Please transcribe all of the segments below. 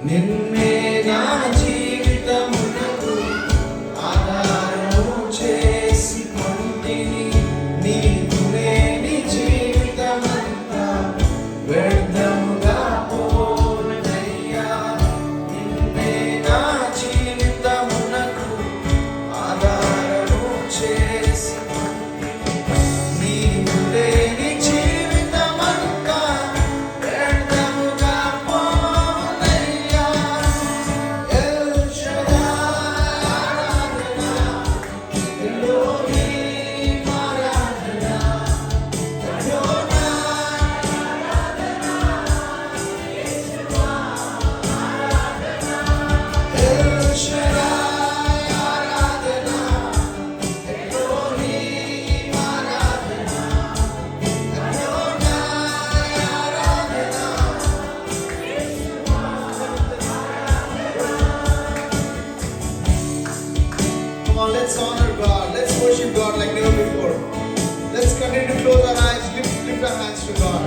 నిన్నే నా జీవితమునకు ఆధారము చేసుకొంటిని. నీవు లేని జీవితమంతా వ్యర్థముగా పోనయ్యా. నిన్నే నా జీవితమునకు ఆధారము చేసుకొంటిని. నీవు లేని జీవితమంతా వ్యర్థముగా పోనయ్యా. ఎల్ షడాయ్ ఆరాధన, ఎలోహీం ఆరాధన, అడోనాయ్ ఆరాధన, యేషువా ఆరాధన. ఎల్ షడాయ్ ఆరాధన, ఎలోహీం ఆరాధన, అడోనాయ్ ఆరాధన, Yeshua Come on, let's honor God. Let's worship God like never before. Let's continue to close our eyes, lift our hands to God.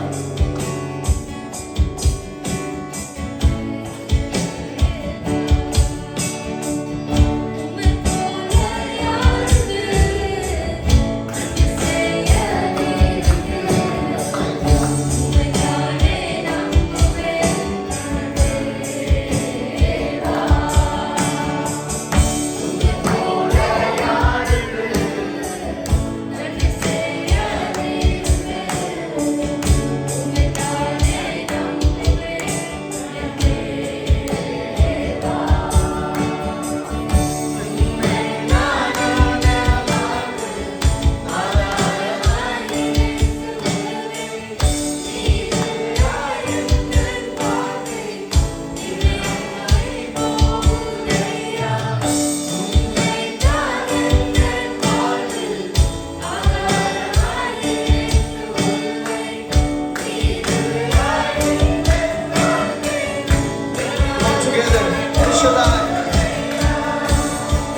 All together. El Shaddai.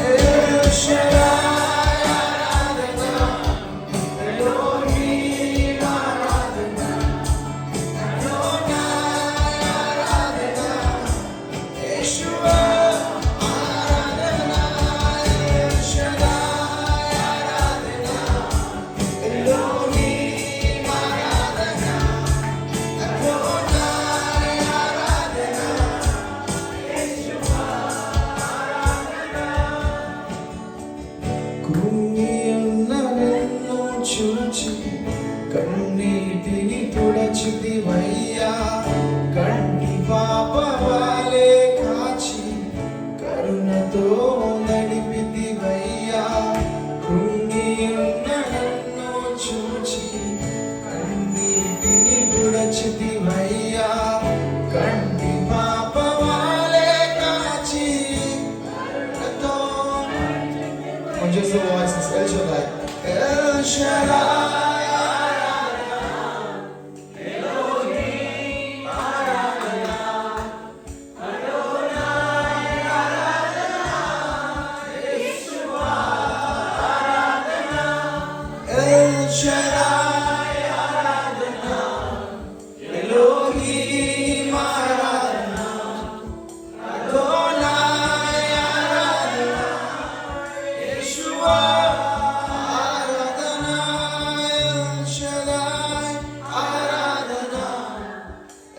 El Shaddai ఆరాధన, Elohim ఆరాధన, అడోనాయ్ ఆరాధన, యేషువా ఆరాధన. El Shaddai ఆరాధన, Elohim ఆరాధన, అడోనాయ్ ఆరాధన, కృంగియున్న నన్ను చూచి కన్నీటిని తుడచితివయ్యా. కంటి పాపవాలే కాచి కరుణతో నడిపితివయ్యా. కృంగియున్న నన్ను చూచి కన్నీటిని తుడచితివయ్యా. కంటి పాపవాలే కాచి కరుణతో. On just the voices, El Shaddai. El Shaddai ఆరాధన, ఎలోహీం ఆరాధన, అడోనాయ్ ఆరాధన, యేషువా ఆరాధన. El Shaddai ఆరాధన, ఎలోహీం ఆరాధన, అడోనాయ్ ఆరాధన, యేషువా ఆరాధన. El Shaddai ఆరాధన,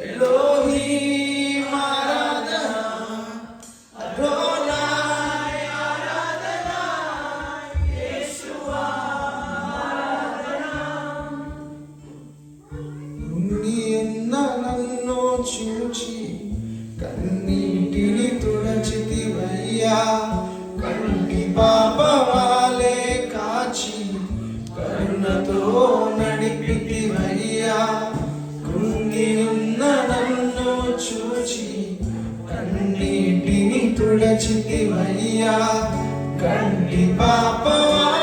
ఎలోహీం ఆరాధన, అడోనాయ్ ఆరాధన, యేషువా ఆరాధన. కృంగియున్న నన్ను చూచి కన్నీటిని తుడచితివయ్యా. కంటి పాపవాలే కాచి కరుణతో నడిపితివయ్యా. కృంగియున్న నన్ను చూచి కన్నీటిని తుడచితివయ్యా. కంటి పాపవాలే